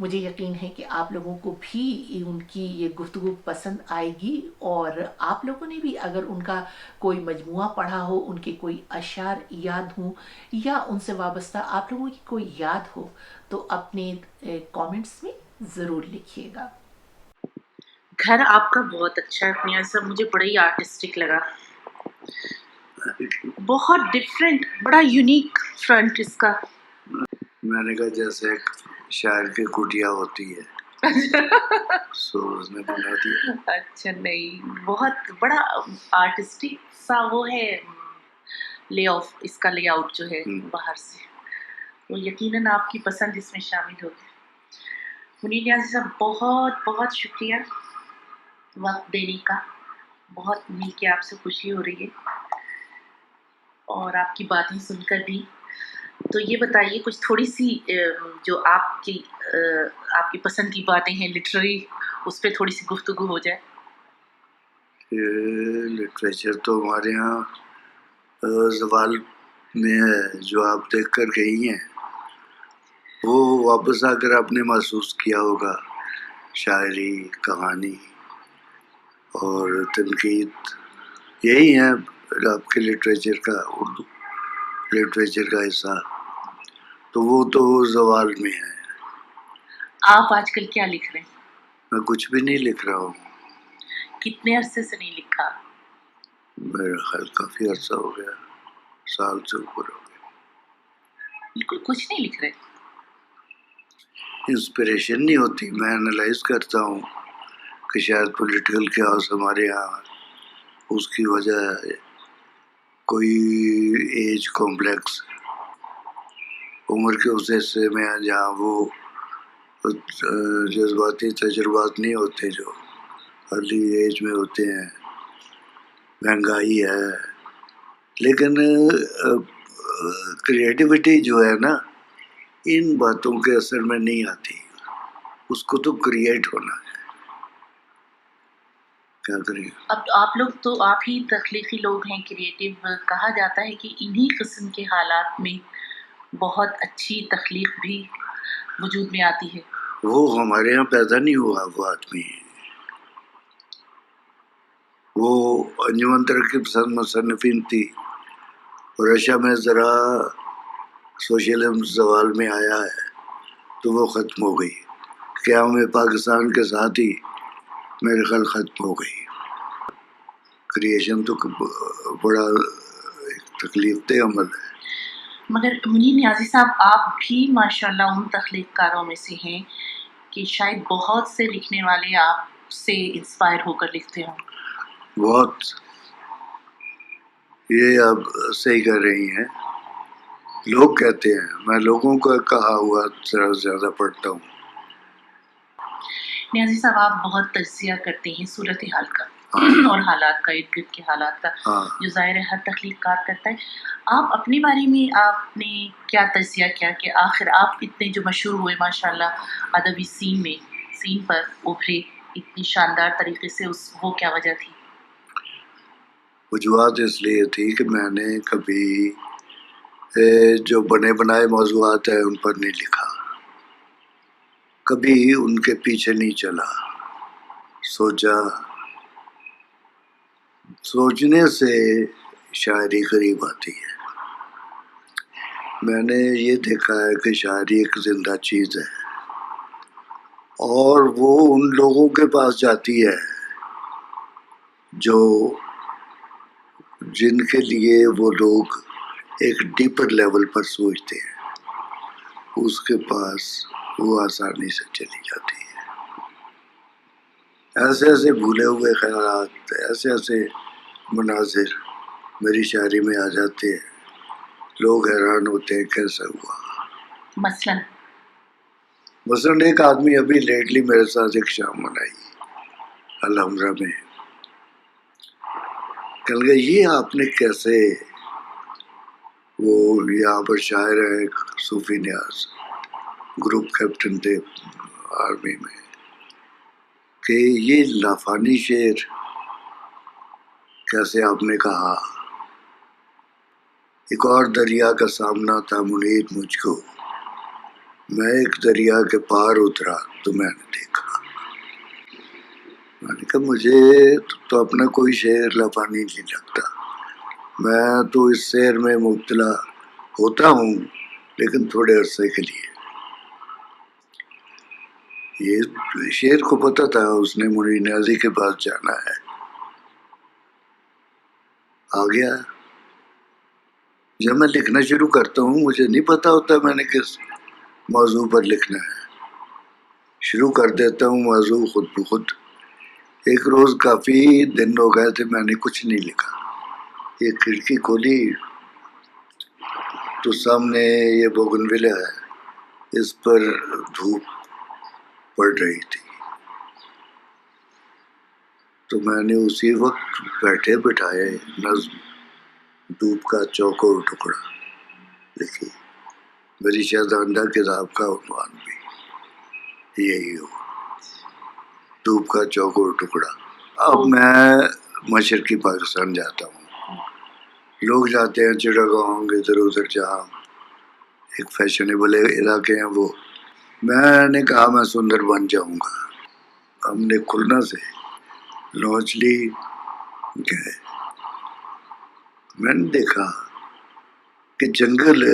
مجھے یقین ہے کہ آپ لوگوں کو بھی ان کی یہ گفتگو پسند آئے گی، اور آپ لوگوں نے بھی اگر ان کا کوئی مجموعہ پڑھا ہو، ان کے کوئی اشعار یاد ہوں یا ان سے وابستہ آپ لوگوں کی کوئی یاد ہو تو اپنے کامنٹس میں ضرور لکھیے گا۔ گھر آپ کا بہت اچھا ہے نیاز صاحب، مجھے بڑا ہی آرٹسٹک لگا، بہت ڈفرینٹ، بڑا یونیک فرنٹ اس کا۔ میں نے کہا جیسے ایک شاعر کی کٹیا ہوتی ہے سو اس نے بنا دیا۔ اچھا، نہیں بہت بڑا آرٹسٹک سا وہ ہے لے آف، اس کا لے آؤٹ جو ہے باہر سے، وہ یقیناً آپ کی پسند اس میں شامل ہوگی۔ منیر نیازی صاحب بہت بہت شکریہ وقت دینے کا، بہت مل کے آپ سے خوشی ہو رہی ہے اور آپ کی باتیں سن کر بھی۔ تو یہ بتائیے کچھ تھوڑی سی جو آپ کی پسند کی باتیں ہیں لٹریری، اس پہ تھوڑی سی گفتگو ہو جائے۔ لٹریچر تو ہمارے یہاں زوال میں ہے، جو آپ دیکھ کر گئی ہیں وہ واپس آ کر آپ نے محسوس کیا ہوگا، شاعری، کہانی اور تنقید، یہی ہے آپ کے لٹریچر کا، اردو لٹریچر کا حصہ، تو وہ تو زوال میں ہے۔ آپ آج کل کیا لکھ رہے ہیں؟ میں کچھ بھی نہیں لکھ رہا ہوں۔ کتنے عرصے سے نہیں لکھا؟ میرا خیال کافی عرصہ ہو گیا، سال سے اوپر ہو گیا۔ بالکل کچھ نہیں لکھ رہے؟ انسپریشن نہیں ہوتی، میں انالائز کرتا ہوں کہ شاید پولیٹیکل کیاس ہمارے یہاں اس کی وجہ ہے کوئی ایج کمپلیکس، عمر کے اس حصے میں جہاں وہ جذباتی تجربات نہیں ہوتے جو ارلی ایج میں ہوتے ہیں، مہنگائی ہے، لیکن کریٹیوٹی جو ہے نا ان باتوں کے اثر میں نہیں آتی، اس کو تو کریٹ ہونا ہے، کیا کریں۔ اب آپ لوگ تو آپ ہی تخلیقی لوگ ہیں، کریٹیو، کہا جاتا ہے کہ انہی قسم کے حالات میں بہت اچھی تخلیق بھی وجود میں آتی ہے۔ وہ ہمارے یہاں پیدا نہیں ہوا وہ آدمی، وہ انجمن ترقی پسند مصنفین تھی، اور رشیا میں ذرا سوشلزم زوال میں آیا ہے تو وہ ختم ہو گئی، قیام پاکستان کے ساتھ ہی میرے خیال ختم ہو گئی۔ کریشن تو بڑا تکلیف دہ عمل ہے۔ مگر منیر نیازی صاحب آپ بھی ماشاءاللہ ان تخلیق کاروں میں سے ہیں کہ شاید بہت سے لکھنے والے آپ سے انسپائر ہو کر لکھتے ہوں۔ بہت، یہ آپ صحیح کہہ رہی ہیں، لوگ کہتے ہیں، میں لوگوں کا کہا ہوا ذرا زیادہ پڑھتا ہوں۔ نیازی صاحب آپ بہت تجزیہ کرتے ہیں صورتحال کا اور حالات کا، ارد گرد کے حالات کا، جو ظاہر ہے ہر تخلیق کار کرتا ہے۔ آپ اپنے بارے میں آپ نے کیا تجزیہ کیا کہ آخر آپ اتنے جو مشہور ہوئے ماشاءاللہ ادبی سین پر ابھرے اتنی شاندار طریقے سے، وہ کیا وجہ تھی؟ وجوہات اس لیے تھی کہ میں نے کبھی جو بنے بنائے موضوعات ہیں ان پر نہیں لکھا، کبھی ان کے پیچھے نہیں چلا، سوچنے سے شاعری قریب آتی ہے۔ میں نے یہ دیکھا ہے کہ شاعری ایک زندہ چیز ہے، اور وہ ان لوگوں کے پاس جاتی ہے جن کے لیے وہ لوگ ایک ڈیپر لیول پر سوچتے ہیں، اس کے پاس وہ آسانی سے چلی جاتی ہے۔ ایسے ایسے بھولے ہوئے خیالات، ایسے ایسے مناظر میری شاعری میں آ جاتے ہیں، لوگ حیران ہوتے ہیں کیسا ہوا۔ مثلاً ایک آدمی ابھی لیٹلی میرے ساتھ ایک شام منائی الحمرہ میں، کہنے لگا یہ آپ نے کیسے، وہ یہاں پر شاعر ہے صوفی نیاز، گروپ کیپٹن تھے آرمی میں، کہ یہ لافانی شعر کیسے آپ نے کہا۔ ایک اور دریا کا سامنا تھا منیر مجھ کو، میں ایک دریا کے پار اترا تو میں نے دیکھا، میں نے کہا مجھے تو اپنا کوئی شعر لفانی نہیں لگتا، میں تو اس شعر میں مبتلا ہوتا ہوں لیکن تھوڑے عرصے کے لیے. یہ شعر کو پتا تھا اس نے منیر نیازی کے پاس جانا ہے. آ گیا. جب میں لکھنا شروع کرتا ہوں مجھے نہیں پتا ہوتا میں نے کس موضوع پر لکھنا ہے، شروع کر دیتا ہوں موضوع خود بخود. ایک روز کافی دن ہو گئے تھے میں نے کچھ نہیں لکھا. یہ کھڑکی کھولی تو سامنے یہ بوگنویلا ہے، اس پر دھوپ پڑ رہی تھی. تو میں نے اسی وقت بیٹھے بٹھائے نظم دھوپ کا چوکور ٹکڑا لکھی. میری شہزادہ کتاب کا عنوان بھی یہی ہو، دھوپ کا چوکور ٹکڑا. اب میں مشرقی پاکستان جاتا ہوں، لوگ جاتے ہیں چڑگاؤں ادھر ادھر جہاں ایک فیشنیبل علاقے ہیں وہ. میں نے کہا میں سندر بن جاؤں گا. ہم نے کھلنا سے لونچ لی گئے. میں نے دیکھا کہ جنگل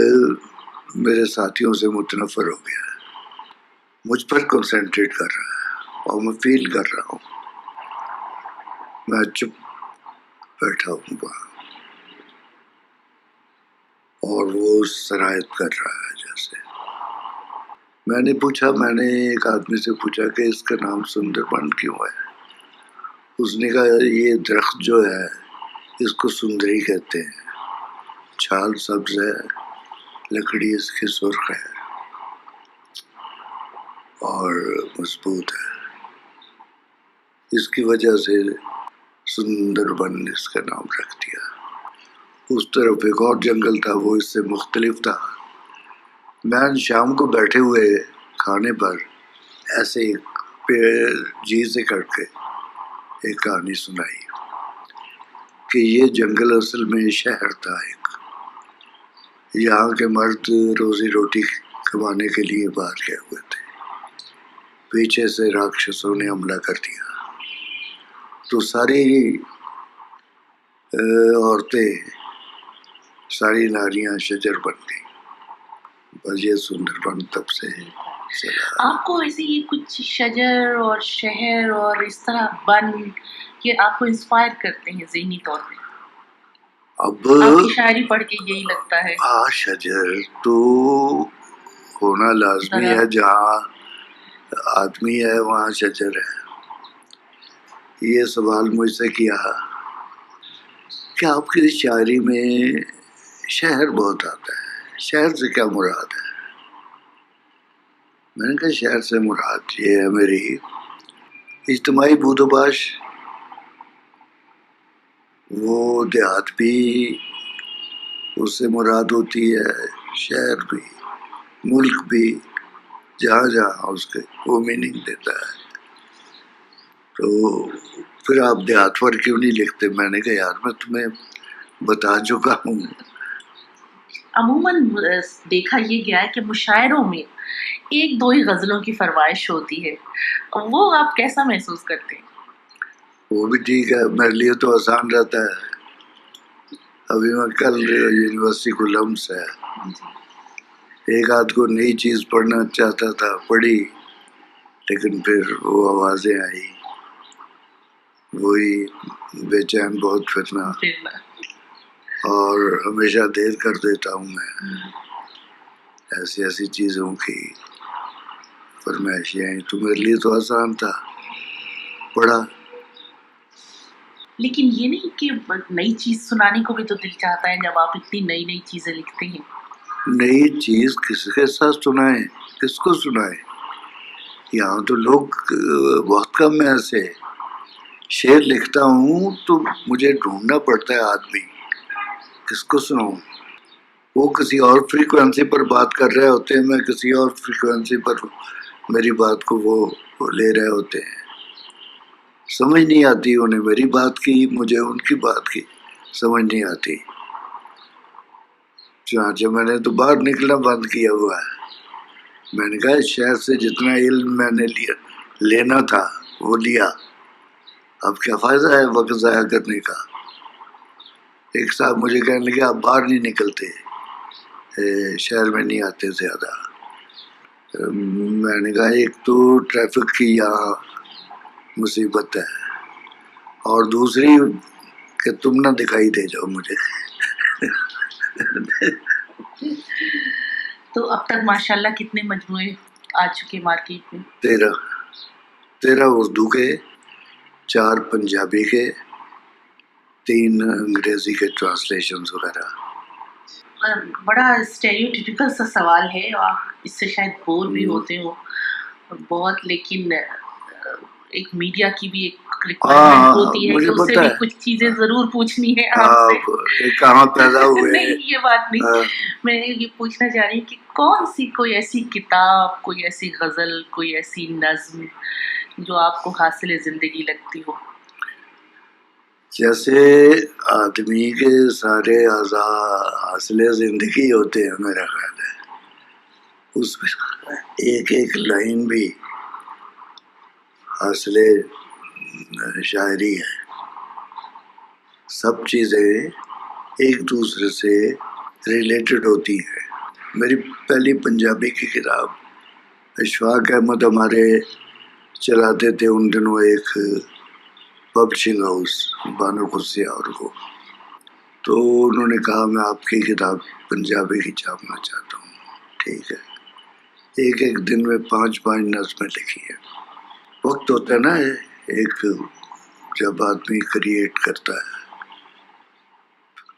میرے ساتھیوں سے متنفر ہو گیا ہے، مجھ پر کنسنٹریٹ کر رہا ہے اور میں فیل کر رہا ہوں. میں چپ بیٹھا ہوں وہاں اور وہ شرائط کر رہا ہے جیسے. میں نے پوچھا، میں نے ایک آدمی سے پوچھا کہ اس کا نام سندر بن کیوں ہے؟ اس نے کہا یہ درخت جو ہے اس کو سندری کہتے ہیں، چھال سبز ہے، لکڑی اس کی سرخ ہے اور مضبوط ہے، اس کی وجہ سے سندر بن اس کا نام رکھ دیا. اس طرف ایک اور جنگل تھا وہ اس سے مختلف تھا. میں شام کو بیٹھے ہوئے کھانے پر ایسے جی سے کر کے ایک کہانی سنائی کہ یہ جنگل اصل میں شہر تھا ایک. یہاں کے مرد روزی روٹی کمانے کے لیے باہر گئے ہوئے تھے. پیچھے سے راکشسوں نے حملہ کر دیا تو ساری عورتیں، ساری ناریاں شجر بن گئی. بس یہ سندر بن تب سے چلا. آپ کو ایسے ہی کچھ شجر اور شہر اور اس طرح بن یہ آپ کو انسپائر کرتے ہیں ذہنی طور پہ؟ اب آپ کی شاعری پڑھ کے یہی لگتا ہے. شجر تو ہونا لازمی ہے، جہاں آدمی ہے وہاں شجر ہے. یہ سوال مجھ سے کیا کہ آپ کی شاعری میں شہر بہت آتا ہے، شہر سے کیا مراد ہے؟ میں نے کہا شہر سے مراد یہ ہے میری اجتماعی بود و باش. وہ دیہات بھی اس سے مراد ہوتی ہے، شہر بھی، ملک بھی، جہاں جہاں اس کے وہ میننگ دیتا ہے. تو پھر آپ دیہات پر کیوں نہیں لکھتے؟ میں نے کہا یار میں تمہیں بتا چکا ہوں. عموماً دیکھا یہ گیا ہے کہ مشاعروں میں ایک دو ہی غزلوں کی فرمائش ہوتی ہے، وہ آپ کیسا محسوس کرتے ہیں؟ وہ بھی ٹھیک ہے، میرے لیے تو آسان رہتا ہے. ابھی میں کل یونیورسٹی کو لمس ہے، ایک آدھ کو نئی چیز پڑھنا چاہتا تھا، پڑھی، لیکن پھر وہ آوازیں آئی، وہی بے چین بہت پھرنا، اور ہمیشہ دیر کر دیتا ہوں میں، ایسی ایسی چیزوں کی فرمائشیں آئیں. تو میرے لیے تو آسان تھا، پڑھا. لیکن یہ نہیں کہ نئی چیز سنانے کو بھی تو دل چاہتا ہے جب آپ اتنی نئی نئی چیزیں لکھتے ہیں. نئی چیز کس کے ساتھ سنائیں، کس کو سنائیں؟ یہاں تو لوگ بہت کم ہیں ایسے. شعر لکھتا ہوں تو مجھے ڈھونڈنا پڑتا ہے آدمی، کس کو سناؤں؟ وہ کسی اور فریکوینسی پر بات کر رہے ہوتے ہیں، میں کسی اور فریکوینسی پر میری بات کو وہ لے رہے ہوتے ہیں. سمجھ نہیں آتی انہیں میری بات کی، مجھے ان کی بات کی سمجھ نہیں آتی. چنانچہ میں نے تو باہر نکلنا بند کیا ہوا ہے. میں نے کہا شہر سے جتنا علم میں نے لینا تھا وہ لیا، اب کیا فائدہ ہے وقت ضائع کرنے کا۔ ایک صاحب مجھے کہنے لگے آپ باہر نہیں نکلتے، شہر میں نہیں آتے زیادہ۔ میں نے کہا ایک تو ٹریفک کی یہاں مصیبت ہے، اور دوسری کہ تم نہ دکھائی دے جاؤ مجھے۔ تو اب تک ماشاءاللہ کتنے مجموعے آ چکے مارکیٹ میں؟ 13 اردو کے، 4 پنجابی کے، 3 انگریزی کے ٹرانسلیشنز وغیرہ۔ بڑا اسٹیریوٹیپیکل سا سوال ہے، آپ اس سے شاید بور بھی ہوتے ہو بہت، لیکن ایک میڈیا کی بھی ایک ریکوائرمنٹ ہوتی ہے کہ اس سے بھی کچھ چیزیں ضرور پوچھنی ہے آپ سے۔ کہاں پیدا ہوئے؟ نہیں یہ بات نہیں، میں یہ پوچھنا چاہ رہی ہوں کہ کون سی کوئی ایسی کتاب، کوئی ایسی غزل، کوئی ایسی نظم جو آپ کو حاصل زندگی لگتی ہو؟ جیسے آدمی کے سارے اعضاء حاصل زندگی ہوتے ہیں، میرا خیال ہے اس میں ایک ایک لائن بھی حاصل شاعری ہے۔ سب چیزیں ایک دوسرے سے ریلیٹڈ ہوتی ہیں۔ میری پہلی پنجابی کی کتاب اشفاق احمد ہمارے چلاتے تھے ان دنوں، ایک پبلشنگ ہاؤس بانو خسیار کو، تو انہوں نے کہا میں آپ کی کتاب پنجابی کی چھاپنا چاہتا ہوں۔ ٹھیک ہے، ایک ایک دن میں 5 نظمیں لکھی ہیں۔ وقت ہوتا ہے نا ایک، جب آدمی کریٹ کرتا ہے،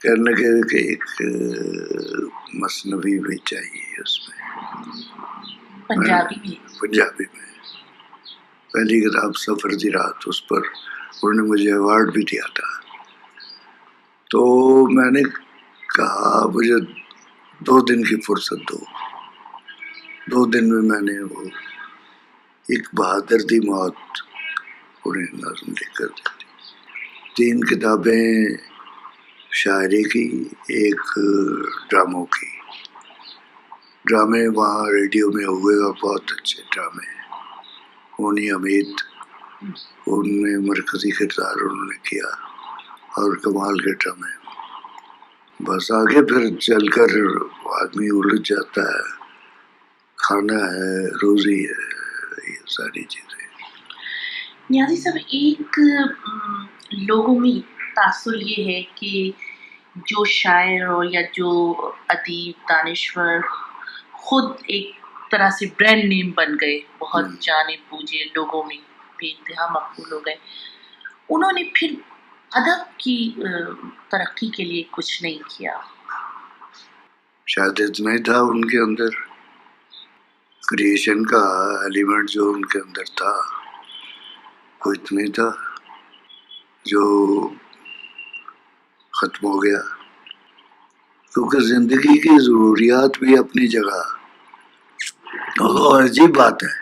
کہنے لگے کہ ایک مثنوی بھی چاہیے اس میں، پنجابی میں۔ پہلی کتاب سفر دی رات، اس پر انہوں نے مجھے ایوارڈ بھی دیا تھا۔ تو میں نے کہا مجھے 2 دن کی فرصت دو، 2 دن میں میں نے وہ ایک بہادر دی موت انہیں نظم لکھ کر دی تھی۔ 3 کتابیں شاعری کی، ایک ڈراموں کی۔ ڈرامے وہاں ریڈیو میں ہوئے گا، بہت اچھے ڈرامے، ہونی حمید ان میں مرکزی کردار انہوں نے کیا، اور کمال کے ڈرامے۔ بس آگے پھر چل کر آدمی الجھ جاتا ہے، کھانا ہے، روزی ہے، یہ ساری چیزیں۔ نیازی صاحب، ایک لوگوں میں تاثر یہ ہے کہ جو شاعر اور یا جو ادیب دانشور خود ایک طرح سے برانڈ نیم بن گئے، بہت جانے بوجھے، لوگوں میں بے انتہا مقبول ہو گئے، انہوں نے پھر ادب کی ترقی کے لیے کچھ نہیں کیا۔ شاید اتنا ہی تھا ان کے اندر، کریشن کا ایلیمنٹ جو ان کے اندر تھا وہ اتنا ہی تھا جو ختم ہو گیا۔ کیونکہ زندگی کی ضروریات بھی اپنی جگہ، اور عجیب بات ہے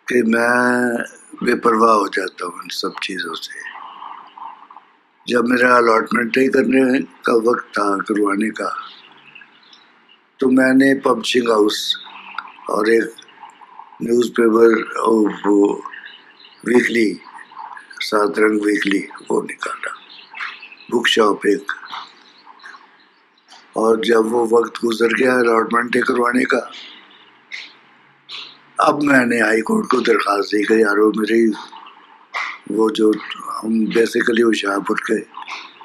کہ میں بے پرواہ ہو جاتا ہوں ان سب چیزوں سے۔ جب میرا الاٹمنٹ طے کرنے کا وقت تھا، کروانے کا، تو میں نے پبلشنگ ہاؤس اور ایک نیوز پیپر وہ ویکلی، 7 رنگ ویکلی، وہ نکالا، بک شاپ ایک۔ اور جب وہ وقت گزر گیا الاٹمنٹ طے کروانے کا، اب میں نے ہائی کورٹ کو درخواست دی کہ یار وہ میری وہ جو ہم بیسیکلی ہوشیارپور کے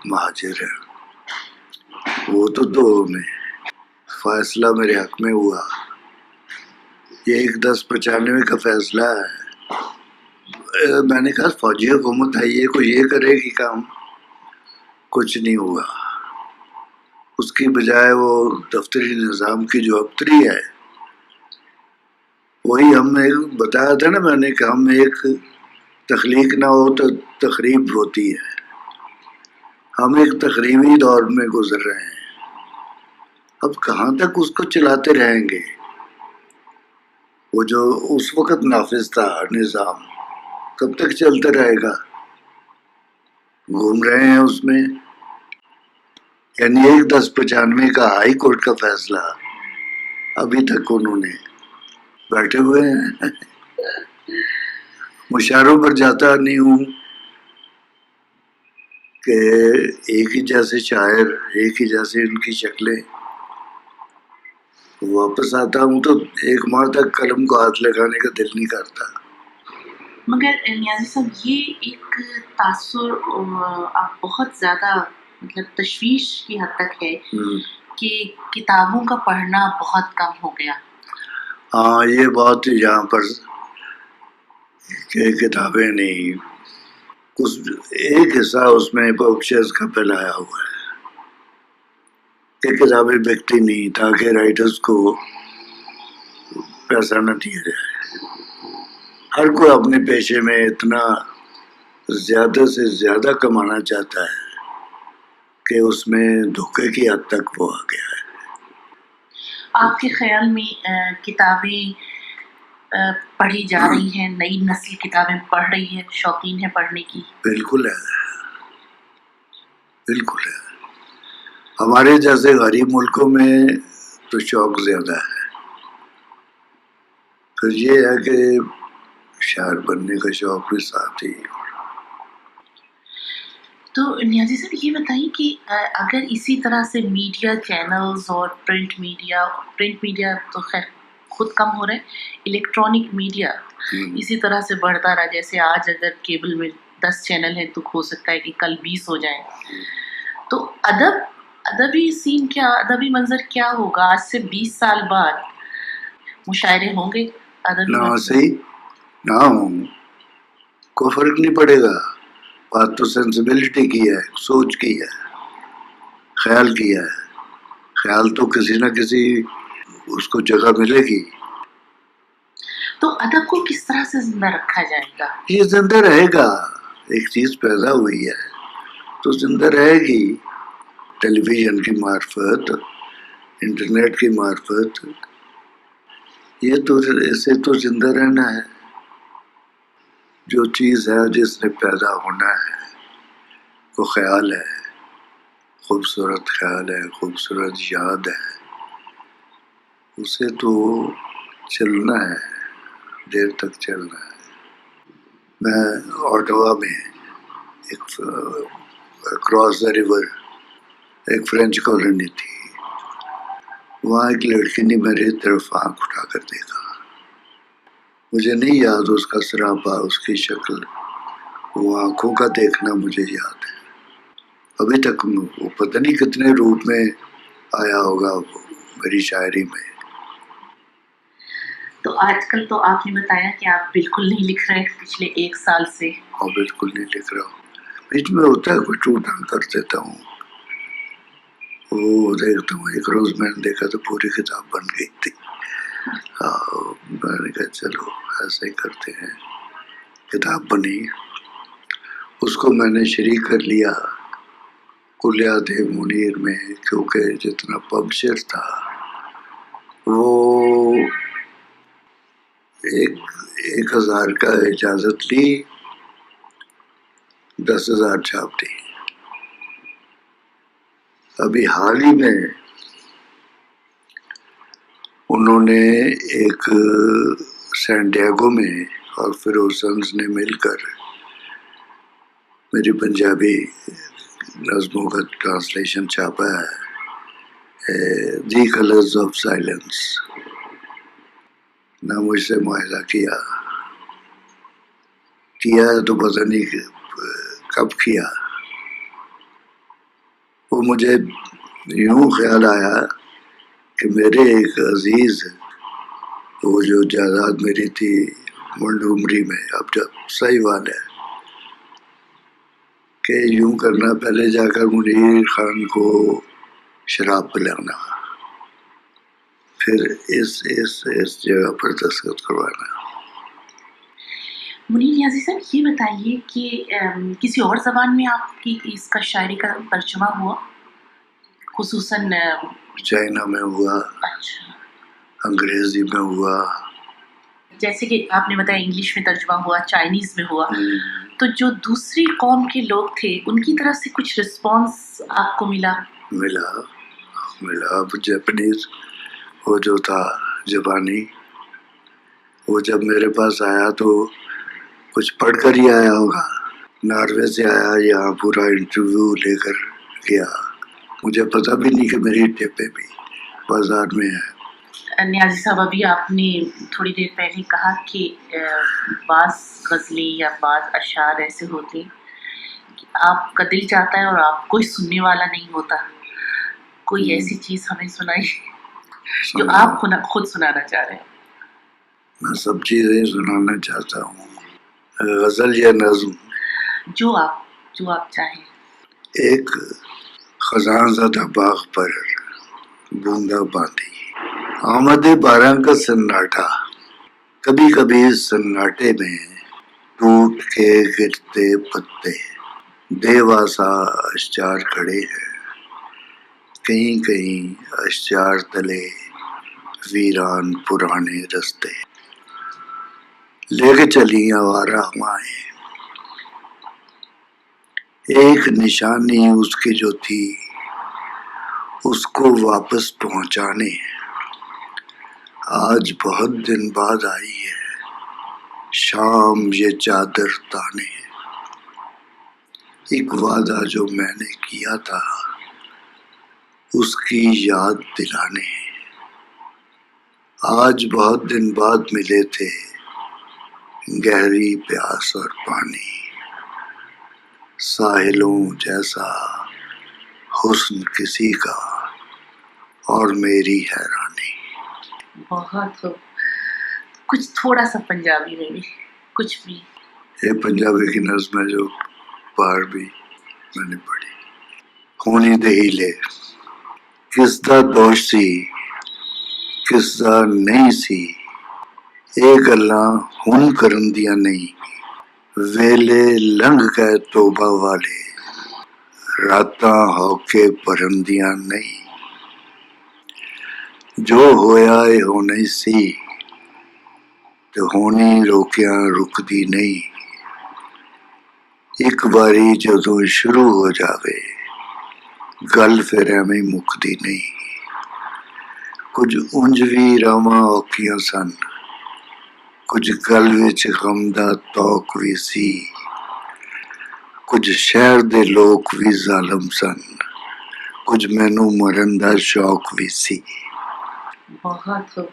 مہاجر ہیں، وہ تو 2 میں فیصلہ میرے حق میں ہوا۔ یہ 1095 کا فیصلہ ہے۔ میں نے کہا فوجی حکومت ہے، یہ کوئی یہ کرے گی کام، کچھ نہیں ہوا۔ اس کی بجائے وہ دفتری نظام کی جو ابتری ہے، وہی ہم نے بتایا تھا نا میں نے کہ ہم ایک تخلیق نہ ہو تو تخریب ہوتی ہے۔ ہم ایک تخریبی دور میں گزر رہے ہیں، اب کہاں تک اس کو چلاتے رہیں گے؟ وہ جو اس وقت نافذ تھا نظام، کب تک چلتا رہے گا؟ گھوم رہے ہیں اس میں۔ یعنی 1095 کا ہائی کورٹ کا فیصلہ ابھی تک انہوں نے بیٹھے ہوئے ہیں. مشاعروں پر جاتا نہیں ہوں کہ ایک ہی جیسے شاعر، ایک ہی جیسے ان کی شکلیں. واپس آتا ہوں تو ایک ماہ تک قلم کو ہاتھ لگانے کا دل نہیں کرتا. مگر نیازی صاحب یہ ایک تاثر آپ بہت زیادہ مطلب تشویش کی حد تک ہے کہ کتابوں کا پڑھنا بہت کم ہو گیا. ہاں یہ بات یہاں پر کہ کتابیں نہیں، کچھ ایک حصہ اس میں پبلشرز کا پھیلایا ہوا ہے کہ کتابیں بکتی نہیں تاکہ رائٹرز کو پیسہ نہ دیا جائے. ہر کوئی اپنے پیشے میں اتنا زیادہ سے زیادہ کمانا چاہتا ہے کہ اس میں دھوکے کی حد تک وہ آ گیا ہے. آپ کے خیال میں کتابیں پڑھی جا رہی ہیں، نئی نسل کتابیں پڑھ رہی ہے، شوقین ہے پڑھنے کی؟ بالکل ہے، بالکل ہے. ہمارے جیسے غریب ملکوں میں تو شوق زیادہ ہے. پھر یہ ہے کہ شاعر بننے کا شوق بھی ساتھ ہی. تو نیازی صاحب یہ بتائیے کہ اگر اسی طرح سے میڈیا چینلز اور پرنٹ میڈیا تو خیر خود کم ہو رہے ہیں، الیکٹرانک میڈیا اسی طرح سے بڑھتا رہا، جیسے آج اگر کیبل میں 10 چینل ہیں تو ہو سکتا ہے کہ کل 20 ہو جائیں، تو ادبی سین کیا، ادبی منظر کیا ہوگا آج سے 20 سال بعد؟ مشاعرے ہوں گے ادبی نہ منظر؟ صحیح نہ ہوں کوئی فرق نہیں پڑے گا. بات تو سینسیبلٹی کی ہے، سوچ کی ہے، خیال کی ہے. خیال تو کسی نہ کسی اس کو جگہ ملے گی. تو ادب کو کس طرح سے زندہ رکھا جائے گا؟ یہ زندہ رہے گا. ایک چیز پیدا ہوئی ہے تو زندہ رہے گی. ٹیلی ویژن کی معرفت، انٹرنیٹ کی معرفت، یہ تو اسے تو زندہ رہنا ہے. جو چیز ہے جس نے پیدا ہونا ہے وہ خیال ہے، خوبصورت خیال ہے، خوبصورت یاد ہے. اسے تو چلنا ہے، دیر تک چلنا ہے. میں آٹوا میں ایک کراس دا ریور ایک فرینچ کالونی تھی. وہاں ایک لڑکی نے میری طرف آنکھ اٹھا کر دیکھا. مجھے نہیں یاد اس کا سراپا، اس کی شکل، وہ آنکھوں کا دیکھنا مجھے یاد ہے ابھی تک. وہ پتہ نہیں کتنے روپ میں آیا ہوگا وہ میری شاعری میں. تو آج کل تو آپ نے بتایا کہ آپ بالکل نہیں لکھ رہے پچھلے 1 سال سے. اور بالکل نہیں لکھ رہا ہوں. بیچ میں ہوتا ہے کوئی ٹوٹا کر دیتا ہوں. وہ دیکھتا ہوں. ایک روز میں نے دیکھا تو پوری کتاب بن گئی تھی. میں نے کہا چلو ایسا ہی کرتے ہیں. کتاب بنی، اس کو میں نے شریک کر لیا کلیات منیر میں، کیونکہ جتنا پبلشر تھا وہ 1,000 کا اجازت لی، 10,000 چھاپ دی. ابھی حال ہی میں انہوں نے ایک سین ڈیگو میں اور فیروزنز نے مل کر میری پنجابی نظموں کا ٹرانسلیشن چھاپا ہے، دی کلرز آف سائلنس. نہ مجھ سے معاہدہ کیا تو پتہ نہیں کب کیا. وہ مجھے یوں خیال آیا کہ میرے ایک عزیز، وہ جو جائیداد میری تھی منڈ عمری میں، اب جب صحیح بات ہے کہ یوں کرنا، پہلے جا کر منیر خان کو شراب پلانا، پھر اس جگہ پر دستخط کروانا. منیر نیازی صاحب یہ بتائیے کہ کسی اور زبان میں آپ کی اس کا شاعری کا ترجمہ ہوا، خصوصاً چائنا میں ہوا، اچھا انگریزی میں ہوا، جیسے کہ آپ نے بتایا انگلش میں ترجمہ ہوا، چائنیز میں ہوا، تو جو دوسری قوم کے لوگ تھے ان کی طرف سے کچھ رسپانس آپ کو ملا؟ ملا. جاپنیز وہ جو تھا جاپانی، وہ جب میرے پاس آیا تو کچھ پڑھ کر ہی آیا ہوگا. ناروے سے آیا, یہاں پورا انٹرویو لے کر گیا. مجھے پتا بھی نہیں کہ میری ٹیپیں بھی بازار میں ہے. نیازی صاحب ابھی آپ نے تھوڑی دیر پہلے کہا کہ بعض غزلیں یا بعض اشعار ایسے ہوتے کہ آپ کا دل چاہتا ہے اور آپ کوئی سننے والا نہیں ہوتا. کوئی ایسی چیز ہمیں سنائی جو آپ خود سنانا چاہ رہے ہیں. میں سب چیزیں سنانا چاہتا ہوں, غزل یا نظم جو آپ چاہیں. ایک خزاں زدہ باغ پر بوندا باندھی, آمد باران کا سناٹا, کبھی کبھی سناٹے میں ٹوٹ کے گرتے پتے, دیواسا اشجار کھڑے ہیں, کہیں کہیں اشجار تلے ویران پرانے رستے, لے کے چلی آوارہ ہوائیں, ایک نشانی اس کی جو تھی اس کو واپس پہنچانے, آج بہت دن بعد آئی ہے شام یہ چادر تانے, ایک وعدہ جو میں نے کیا تھا اس کی یاد دلانے, آج بہت دن بعد ملے تھے گہری پیاس اور پانی, ساحلوں جیسا حسن کسی کا اور میری حیرانی. بہت خوب. کچھ تھوڑا سا پنجابی میں بھی کچھ بھی. یہ پنجابی کی نظم ہے جو باہر بھی میں نے پڑھی. ہونی دہیلے کس دا دوش سی کس دا نہیں سی, اے گلاں ہن کرن دیاں نہیں, ویلے لنگھ گئے توبہ والے راتاں ہو کے بھرن دیاں نہیں, جو ہویا اے ہونا ہی سی تے ہونی روکیاں رکدی نہیں, ایک باری جدوں شروع ہو جاوے گل پھر ایویں مکدی نہیں, کچھ انج وی راواں اوکھیاں سن, کچھ گل وچ غم دا توق وی سی, کچھ شہر دے لوک وی ظالم سن, کچھ مینوں مرن دا شوق وی سی. بہت خوب.